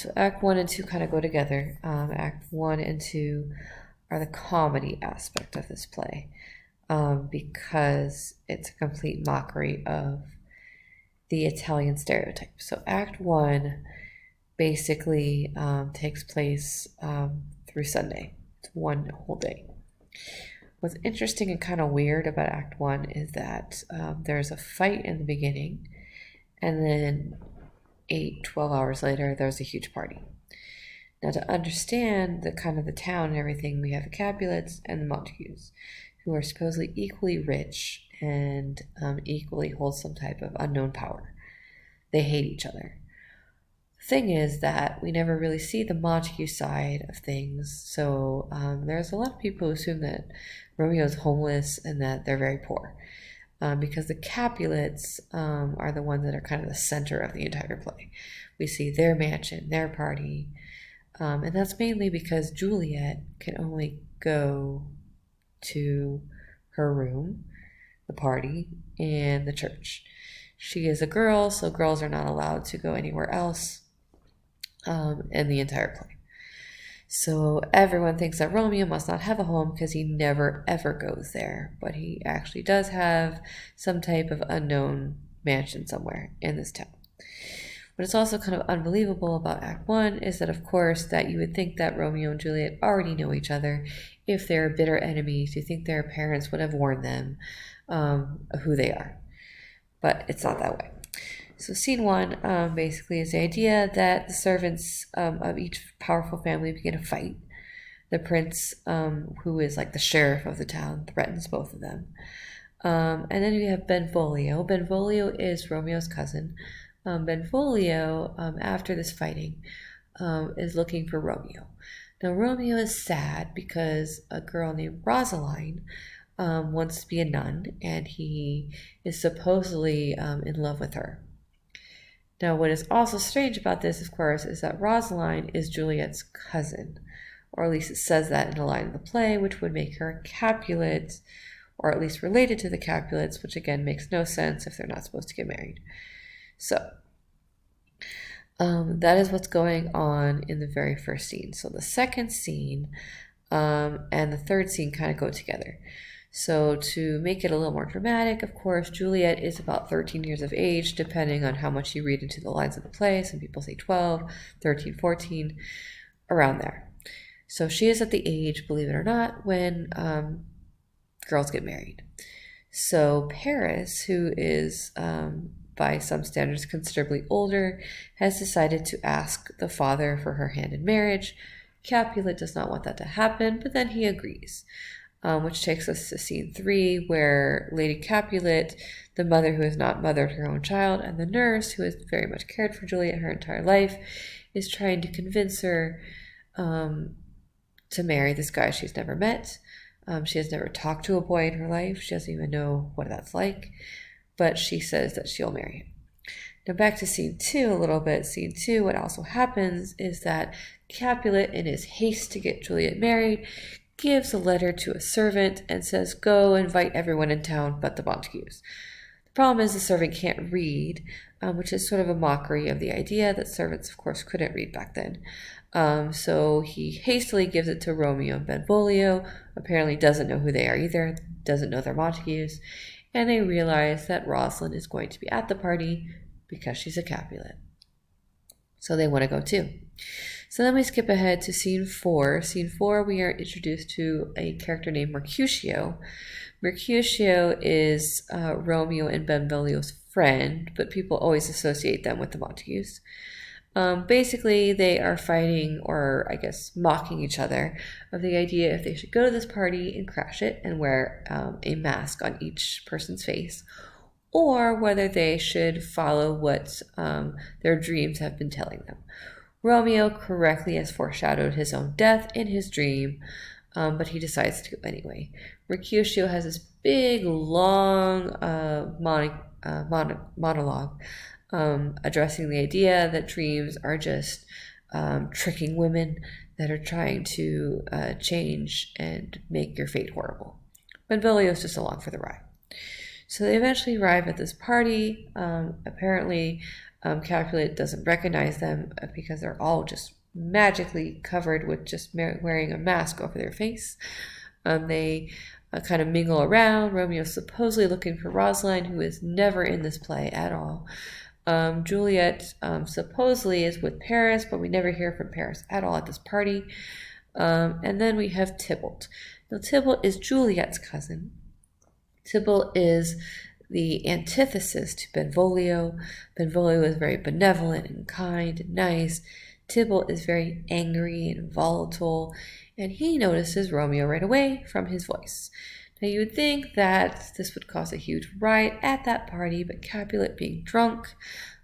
So Act 1 and 2 kind of go together. Act 1 and 2 are the comedy aspect of this play, because it's a complete mockery of the Italian stereotype. So Act 1 basically takes place through Sunday. It's one whole day. What's interesting and kind of weird about Act 1 is that there's a fight in the beginning, and then 12 hours later, there's a huge party. Now, to understand the kind of the town and everything, we have the Capulets and the Montagues, who are supposedly equally rich and equally hold some type of unknown power. They hate each other. The thing is that we never really see the Montague side of things, so there's a lot of people who assume that Romeo's homeless and that they're very poor. Because the Capulets are the ones that are kind of the center of the entire play. We see their mansion, their party, and that's mainly because Juliet can only go to her room, the party, and the church. She is a girl, so girls are not allowed to go anywhere else in the entire play. So everyone thinks that Romeo must not have a home because he never ever goes there, but he actually does have some type of unknown mansion somewhere in this town. What is also kind of unbelievable about Act 1 is that, of course, that you would think that Romeo and Juliet already know each other. If they're bitter enemies, you think their parents would have warned them who they are. But it's not that way. So scene 1 basically is the idea that the servants of each powerful family begin a fight. The prince, who is like the sheriff of the town, threatens both of them. And then we have Benvolio. Benvolio is Romeo's cousin. Benvolio, after this fighting, is looking for Romeo. Now, Romeo is sad because a girl named Rosaline wants to be a nun, and he is supposedly in love with her. Now, what is also strange about this, of course, is that Rosaline is Juliet's cousin, or at least it says that in a line of the play, which would make her a Capulet, or at least related to the Capulets, which again makes no sense if they're not supposed to get married. So, that is what's going on in the very first scene. So the second scene and the third scene kind of go together. So to make it a little more dramatic, of course, Juliet is about 13 years of age, depending on how much you read into the lines of the play. Some people say 12, 13, 14, around there. So she is at the age, believe it or not, when girls get married. So Paris, who is by some standards considerably older, has decided to ask the father for her hand in marriage. Capulet does not want that to happen, but then he agrees. Which takes us to scene 3, where Lady Capulet, the mother who has not mothered her own child, and the nurse who has very much cared for Juliet her entire life, is trying to convince her to marry this guy she's never met. She has never talked to a boy in her life. She doesn't even know what that's like, but she says that she'll marry him. Now back to scene 2 a little bit. Scene 2, what also happens is that Capulet, in his haste to get Juliet married, gives a letter to a servant and says, go invite everyone in town but the Montagues. The problem is the servant can't read, which is sort of a mockery of the idea that servants, of course, couldn't read back then. So he hastily gives it to Romeo and Benvolio, apparently doesn't know who they are either, doesn't know they're Montagues, and they realize that Rosalind is going to be at the party because she's a Capulet. So they want to go too. So then we skip ahead to scene 4. Scene 4, we are introduced to a character named Mercutio. Mercutio is Romeo and Benvolio's friend, but people always associate them with the Montagues. Basically, they are fighting, or I guess mocking each other, of the idea if they should go to this party and crash it and wear a mask on each person's face, or whether they should follow what their dreams have been telling them. Romeo correctly has foreshadowed his own death in his dream, but he decides to go anyway. Mercutio has this big, long monologue addressing the idea that dreams are just tricking women that are trying to change and make your fate horrible. Benvolio is just along for the ride. So they eventually arrive at this party. Apparently, Capulet doesn't recognize them because they're all just magically covered with just wearing a mask over their face. They kind of mingle around. Romeo's supposedly looking for Rosaline, who is never in this play at all. Juliet supposedly is with Paris, but we never hear from Paris at all at this party. And then we have Tybalt. Now, Tybalt is Juliet's cousin. Tybalt is the antithesis to Benvolio. Benvolio is very benevolent and kind and nice. Tybalt is very angry and volatile, and he notices Romeo right away from his voice. Now, you would think that this would cause a huge riot at that party, but Capulet, being drunk,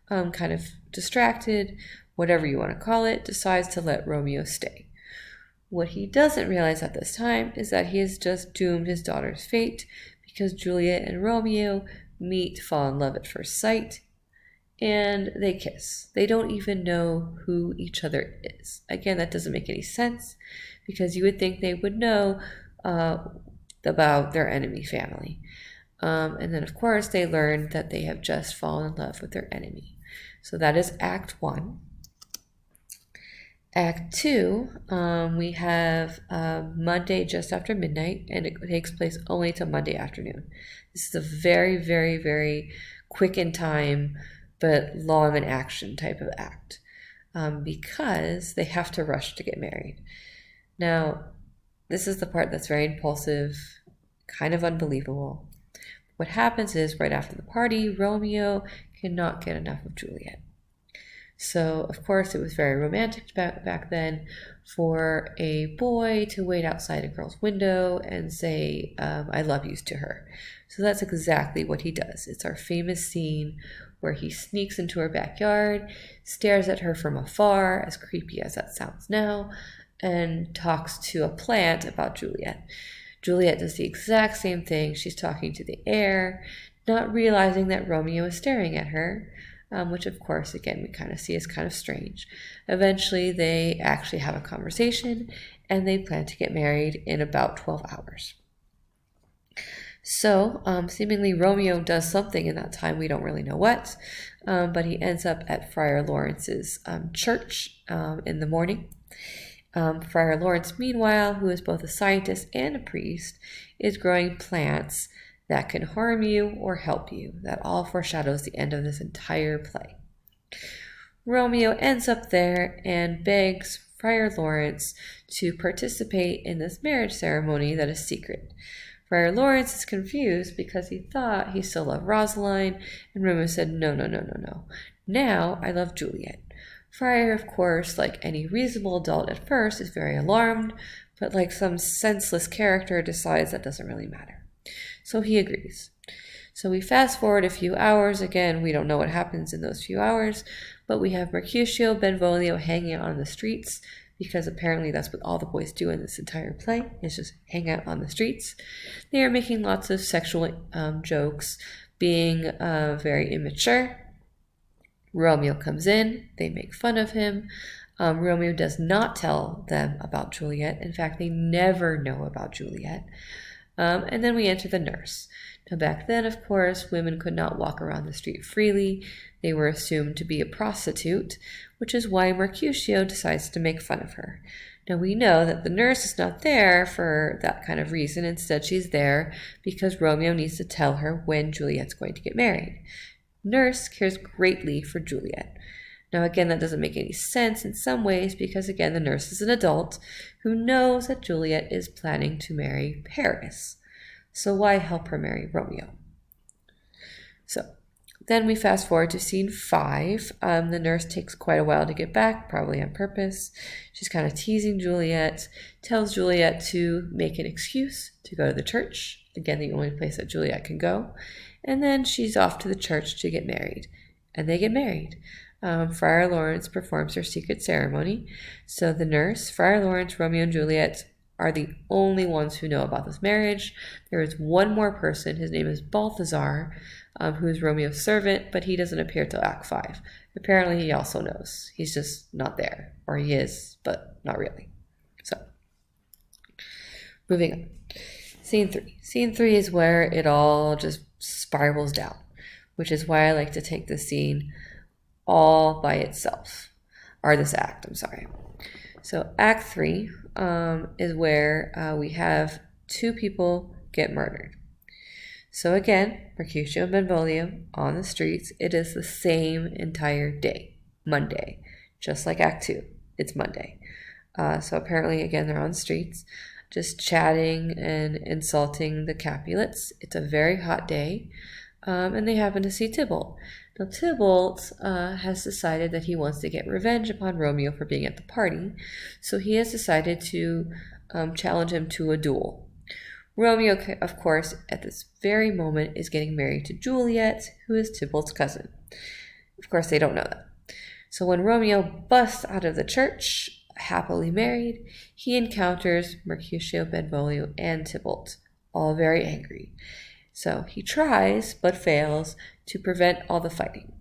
kind of distracted, whatever you want to call it, decides to let Romeo stay. What he doesn't realize at this time is that he has just doomed his daughter's fate, because Juliet and Romeo meet, fall in love at first sight, and they kiss. They don't even know who each other is. Again, that doesn't make any sense, because you would think they would know about their enemy family. And then, of course, they learn that they have just fallen in love with their enemy. So that is Act 1. Act 2, we have Monday just after midnight, and it takes place only till Monday afternoon. This is a very, very, very quick in time, but long in action type of act, because they have to rush to get married. Now, this is the part that's very impulsive, kind of unbelievable. What happens is, right after the party, Romeo cannot get enough of Juliet. So, of course, it was very romantic back then for a boy to wait outside a girl's window and say, I love you to her. So that's exactly what he does. It's our famous scene where he sneaks into her backyard, stares at her from afar, as creepy as that sounds now, and talks to a plant about Juliet. Juliet does the exact same thing. She's talking to the air, not realizing that Romeo is staring at her. Which, of course, again, we kind of see as kind of strange. Eventually, they actually have a conversation, and they plan to get married in about 12 hours. So, seemingly Romeo does something in that time, we don't really know what, but he ends up at Friar Lawrence's church in the morning. Friar Lawrence, meanwhile, who is both a scientist and a priest, is growing plants that can harm you or help you. That all foreshadows the end of this entire play. Romeo ends up there and begs Friar Lawrence to participate in this marriage ceremony that is secret. Friar Lawrence is confused because he thought he still loved Rosaline, and Romeo said, no. Now I love Juliet. Friar, of course, like any reasonable adult at first, is very alarmed, but like some senseless character decides that doesn't really matter. So he agrees. So we fast forward a few hours. Again, we don't know what happens in those few hours, but we have Mercutio, Benvolio hanging out on the streets, because apparently that's what all the boys do in this entire play, is just hang out on the streets. They are making lots of sexual jokes, being very immature. Romeo comes in. They make fun of him. Romeo does not tell them about Juliet. In fact, they never know about Juliet. And then we enter the nurse. Now, back then, of course, women could not walk around the street freely. They were assumed to be a prostitute, which is why Mercutio decides to make fun of her. Now, we know that the nurse is not there for that kind of reason. Instead, she's there because Romeo needs to tell her when Juliet's going to get married. Nurse cares greatly for Juliet. Now, again, that doesn't make any sense in some ways because, again, the nurse is an adult who knows that Juliet is planning to marry Paris. So why help her marry Romeo? So then we fast forward to scene 5. The nurse takes quite a while to get back, probably on purpose. She's kind of teasing Juliet, tells Juliet to make an excuse to go to the church. Again, the only place that Juliet can go. And then she's off to the church to get married. And they get married. Friar Lawrence performs their secret ceremony. So the nurse, Friar Lawrence, Romeo, and Juliet are the only ones who know about this marriage. There is one more person. His name is Balthazar, who is Romeo's servant, but he doesn't appear till Act 5. Apparently, he also knows. He's just not there. Or he is, but not really. So, moving on. Scene 3. Scene 3 is where it all just spirals down, which is why I like to take this scene all by itself, or this act, I'm sorry. So Act 3 is where we have two people get murdered. So again, Mercutio and Benvolio on the streets. It is the same entire day, Monday, just like Act 2. It's Monday. So apparently, again, they're on the streets, just chatting and insulting the Capulets. It's a very hot day, and they happen to see Tybalt. Now, Tybalt has decided that he wants to get revenge upon Romeo for being at the party, so he has decided to challenge him to a duel. Romeo, of course, at this very moment is getting married to Juliet, who is Tybalt's cousin. Of course, they don't know that. So when Romeo busts out of the church, happily married, he encounters Mercutio, Benvolio, and Tybalt, all very angry. So he tries, but fails, to prevent all the fighting.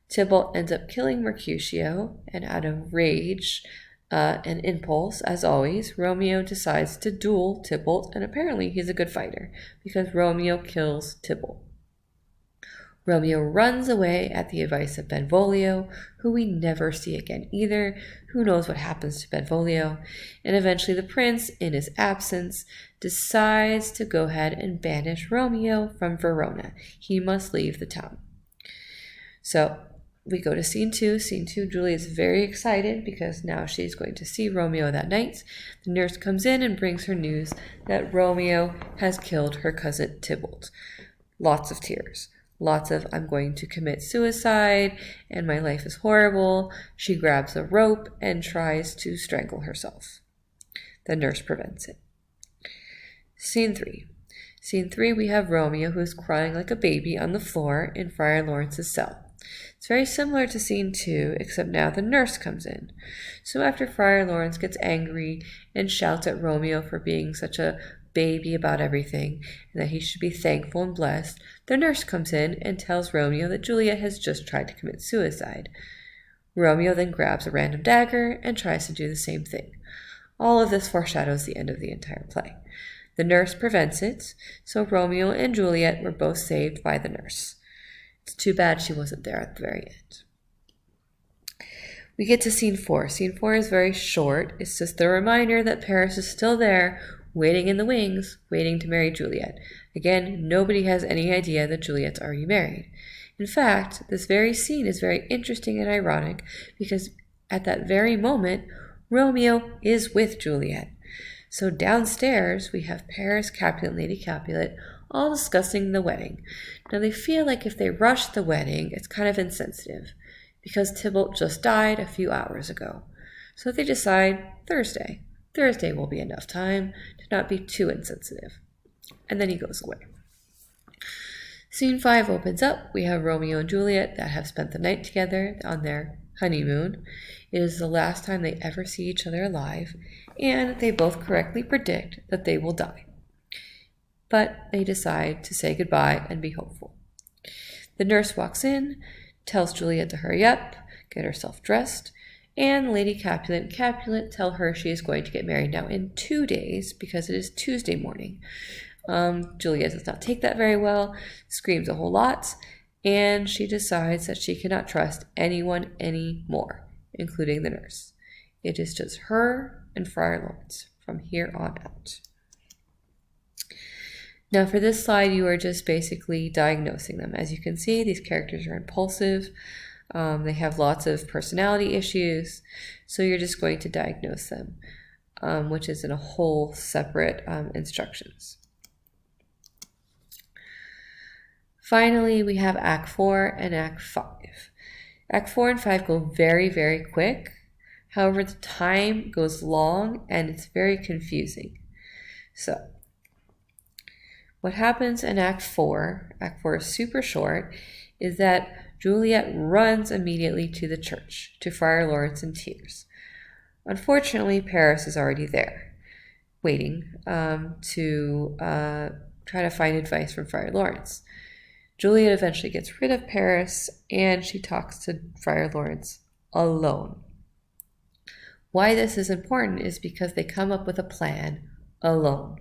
Tybalt ends up killing Mercutio, and out of rage, an impulse, as always, Romeo decides to duel Tybalt, and apparently he's a good fighter, because Romeo kills Tybalt. Romeo runs away at the advice of Benvolio, who we never see again either. Who knows what happens to Benvolio? And eventually the prince, in his absence, decides to go ahead and banish Romeo from Verona. He must leave the town. So we go to scene 2. Scene 2, Julie is very excited because now she's going to see Romeo that night. The nurse comes in and brings her news that Romeo has killed her cousin Tybalt. Lots of tears. Lots of, I'm going to commit suicide and my life is horrible. She grabs a rope and tries to strangle herself. The nurse prevents it. Scene 3. Scene 3, we have Romeo, who is crying like a baby on the floor in Friar Lawrence's cell. It's very similar to scene 2, except now the nurse comes in. So after Friar Lawrence gets angry and shouts at Romeo for being such a baby about everything, and that he should be thankful and blessed, the nurse comes in and tells Romeo that Juliet has just tried to commit suicide. Romeo then grabs a random dagger and tries to do the same thing. All of this foreshadows the end of the entire play. The nurse prevents it, so Romeo and Juliet were both saved by the nurse. It's too bad she wasn't there at the very end. We get to scene 4. Scene 4 is very short. It's just the reminder that Paris is still there, waiting in the wings, waiting to marry Juliet. Again, nobody has any idea that Juliet's already married. In fact, this very scene is very interesting and ironic because at that very moment, Romeo is with Juliet. So downstairs, we have Paris, Capulet, and Lady Capulet all discussing the wedding. Now, they feel like if they rush the wedding, it's kind of insensitive because Tybalt just died a few hours ago. So they decide Thursday. Thursday will be enough time to not be too insensitive. And then he goes away. Scene 5 opens up. We have Romeo and Juliet that have spent the night together on their honeymoon. It is the last time they ever see each other alive, and they both correctly predict that they will die. But they decide to say goodbye and be hopeful. The nurse walks in, tells Juliet to hurry up, get herself dressed, and Lady Capulet and Capulet tell her she is going to get married now in 2 days because it is Tuesday morning. Juliet does not take that very well, screams a whole lot, and she decides that she cannot trust anyone anymore, including the nurse. It is just her and Friar Lawrence from here on out. Now for this slide, you are just basically diagnosing them. As you can see, these characters are impulsive. They have lots of personality issues. So you're just going to diagnose them, which is in a whole separate instructions. Finally, we have Act 4 and Act 5. Act 4 and 5 go very, very quick. However, the time goes long and it's very confusing. So what happens in Act 4 is super short, is that Juliet runs immediately to the church, to Friar Lawrence in tears. Unfortunately, Paris is already there, waiting to try to find advice from Friar Lawrence. Juliet eventually gets rid of Paris, and she talks to Friar Lawrence alone. Why this is important is because they come up with a plan alone.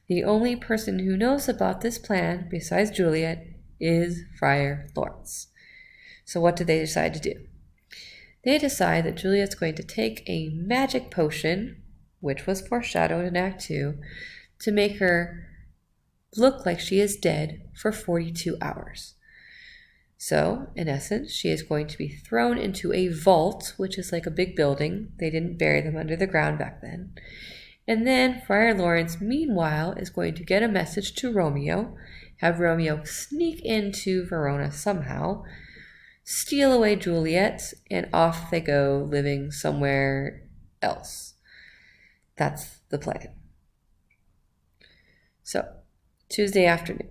The only person who knows about this plan, besides Juliet, is Friar Lawrence. So what do they decide to do? They decide that Juliet's going to take a magic potion, which was foreshadowed in Act 2, to make her look like she is dead for 42 hours. So, in essence, she is going to be thrown into a vault, which is like a big building. They didn't bury them under the ground back then. And then Friar Lawrence, meanwhile, is going to get a message to Romeo, have Romeo sneak into Verona somehow, steal away Juliet, and off they go living somewhere else. That's the plan. So, Tuesday afternoon.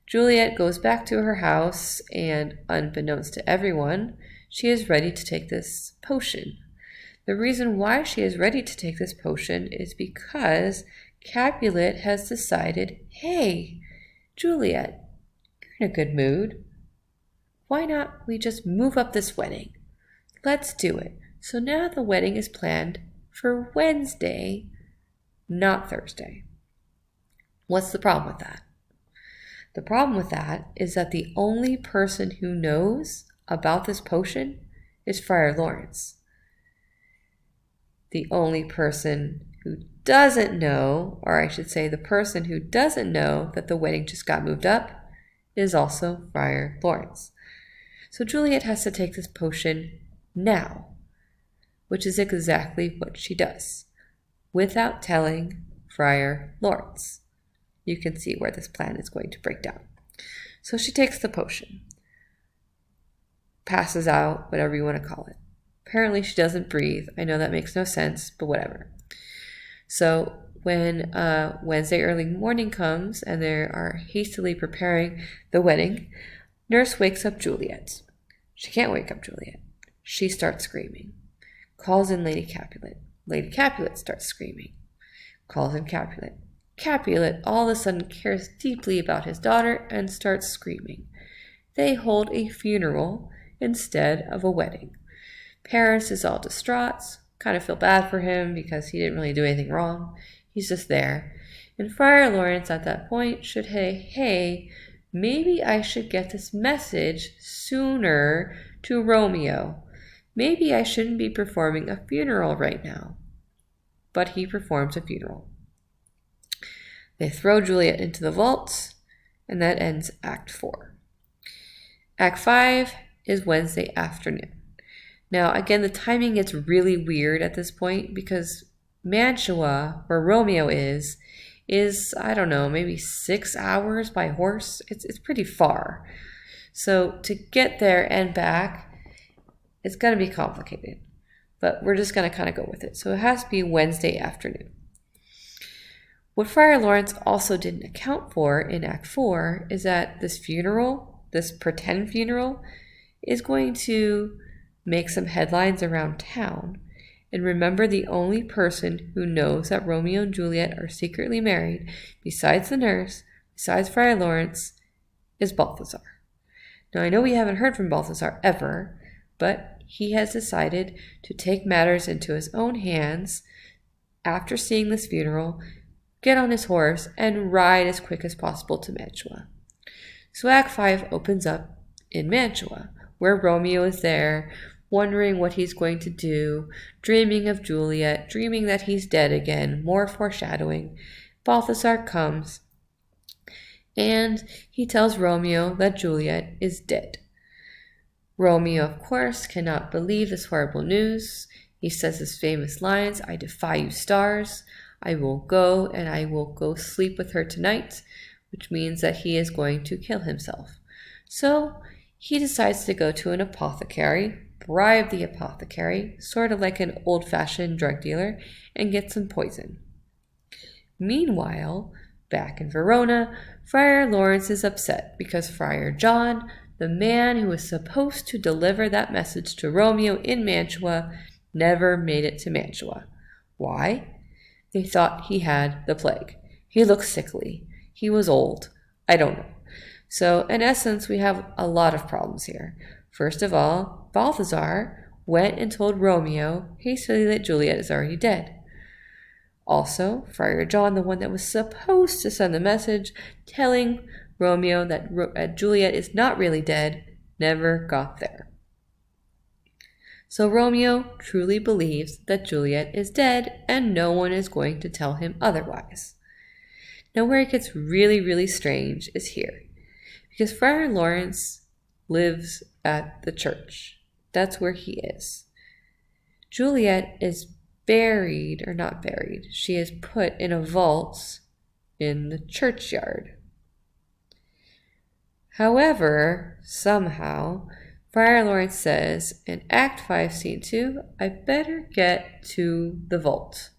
Juliet goes back to her house, and unbeknownst to everyone, she is ready to take this potion. The reason why she is ready to take this potion is because Capulet has decided, hey, Juliet, you're in a good mood. Why not we just move up this wedding? Let's do it. So now the wedding is planned for Wednesday, not Thursday. What's the problem with that? The problem with that is that the only person who knows about this potion is Friar Lawrence. The only person who doesn't know, or I should say the person who doesn't know that the wedding just got moved up, is also Friar Lawrence. So Juliet has to take this potion now, which is exactly what she does, without telling Friar Lawrence. You can see where this plan is going to break down. So she takes the potion, passes out, whatever you want to call it. Apparently she doesn't breathe. I know that makes no sense, but whatever. So when Wednesday early morning comes and they are hastily preparing the wedding, Nurse wakes up Juliet. She can't wake up Juliet. She starts screaming. Calls in Lady Capulet. Lady Capulet starts screaming. Calls in Capulet. Capulet all of a sudden cares deeply about his daughter and starts screaming. They hold a funeral instead of a wedding. Paris is all distraught, kind of feel bad for him because he didn't really do anything wrong. He's just there. And Friar Lawrence at that point should say, hey, maybe I should get this message sooner to Romeo. Maybe I shouldn't be performing a funeral right now. But he performs a funeral. They throw Juliet into the vault, and that ends Act 4. Act 5 is Wednesday afternoon. Now, again, the timing gets really weird at this point because Mantua, where Romeo is, I don't know, maybe 6 hours by horse. It's pretty far. So to get there and back, it's going to be complicated. But we're just going to kind of go with it. So it has to be Wednesday afternoon. What Friar Lawrence also didn't account for in Act 4 is that this funeral, this pretend funeral, is going to make some headlines around town. And remember, the only person who knows that Romeo and Juliet are secretly married, besides the nurse, besides Friar Lawrence, is Balthazar. Now, I know we haven't heard from Balthazar ever, but he has decided to take matters into his own hands after seeing this funeral, get on his horse, and ride as quick as possible to Mantua. So Act 5 opens up in Mantua, where Romeo is there, wondering what he's going to do, dreaming of Juliet, dreaming that he's dead again, more foreshadowing. Balthazar comes, and he tells Romeo that Juliet is dead. Romeo, of course, cannot believe this horrible news. He says his famous lines, I defy you stars, I will go and I will go sleep with her tonight, which means that he is going to kill himself. So he decides to go to an apothecary, bribe the apothecary, sort of like an old-fashioned drug dealer, and get some poison. Meanwhile, back in Verona, Friar Lawrence is upset because Friar John, the man who was supposed to deliver that message to Romeo in Mantua, never made it to Mantua. Why? They thought he had the plague. He looked sickly. He was old. I don't know. So, in essence, we have a lot of problems here. First of all, Balthazar went and told Romeo hastily that Juliet is already dead. Also, Friar John, the one that was supposed to send the message, telling Romeo that Juliet is not really dead, never got there. So Romeo truly believes that Juliet is dead and no one is going to tell him otherwise. Now where it gets really, really strange is here. Because Friar Lawrence lives at the church. That's where he is. Juliet is buried, or not buried, she is put in a vault in the churchyard. However, somehow, Friar Lawrence says in Act 5, Scene 2, I better get to the vault.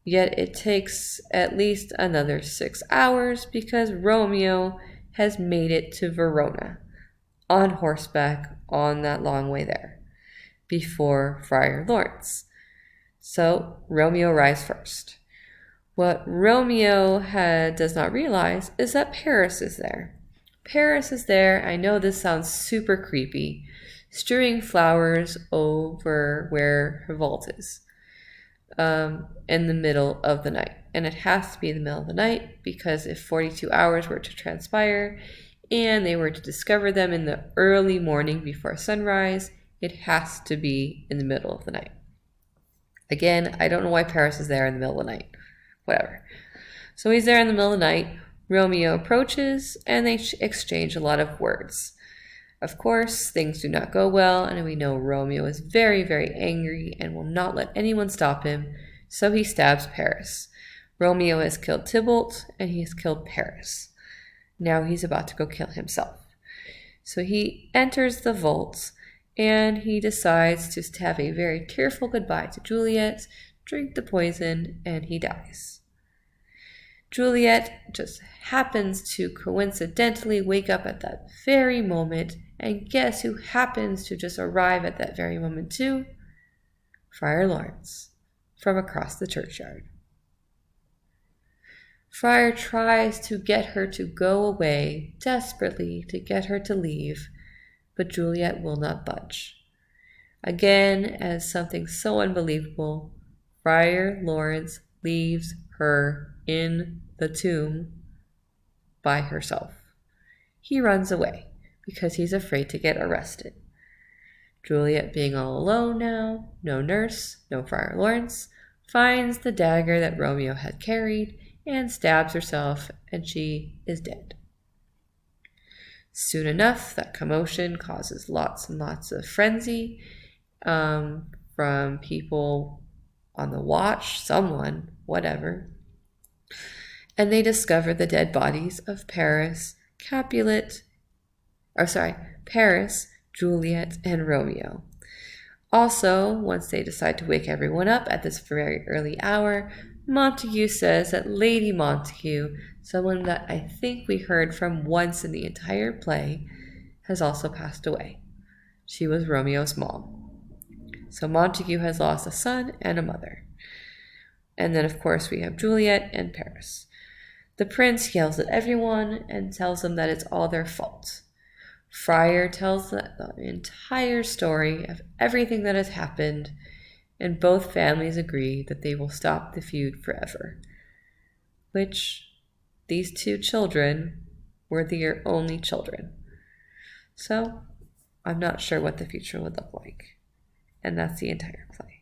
Yet it takes at least another 6 hours because Romeo has made it to Verona on horseback on that long way there before Friar Lawrence. So Romeo arrives first. What Romeo does not realize is that Paris is there. Paris is there. I know this sounds super creepy, strewing flowers over where her vault is in the middle of the night. And it has to be in the middle of the night because if 42 hours were to transpire and they were to discover them in the early morning before sunrise, it has to be in the middle of the night. Again, I don't know why Paris is there in the middle of the night. Whatever. So he's there in the middle of the night. Romeo approaches and they exchange a lot of words. Of course, things do not go well, and we know Romeo is very, very angry and will not let anyone stop him, so he stabs Paris. Romeo has killed Tybalt, and he has killed Paris. Now he's about to go kill himself. So he enters the vault, and he decides to have a very tearful goodbye to Juliet, drink the poison, and he dies. Juliet just happens to coincidentally wake up at that very moment, and guess who happens to just arrive at that very moment too? Friar Lawrence, from across the churchyard. Friar tries to get her to go away, desperately to get her to leave, but Juliet will not budge. Again, as something so unbelievable, Friar Lawrence leaves her in the tomb by herself. He runs away because he's afraid to get arrested. Juliet, being all alone now, no nurse, no Friar Lawrence, finds the dagger that Romeo had carried and stabs herself, and she is dead. Soon enough, that commotion causes lots and lots of frenzy from people on the watch, someone, whatever. And they discover the dead bodies of Paris, Juliet, and Romeo. Also, once they decide to wake everyone up at this very early hour, Montague says that Lady Montague, someone that I think we heard from once in the entire play, has also passed away. She was Romeo's mom. So Montague has lost a son and a mother. And then, of course, we have Juliet and Paris. The prince yells at everyone and tells them that it's all their fault. Friar tells the entire story of everything that has happened, and both families agree that they will stop the feud forever. Which, these two children were their only children. So, I'm not sure what the future would look like. And that's the entire play.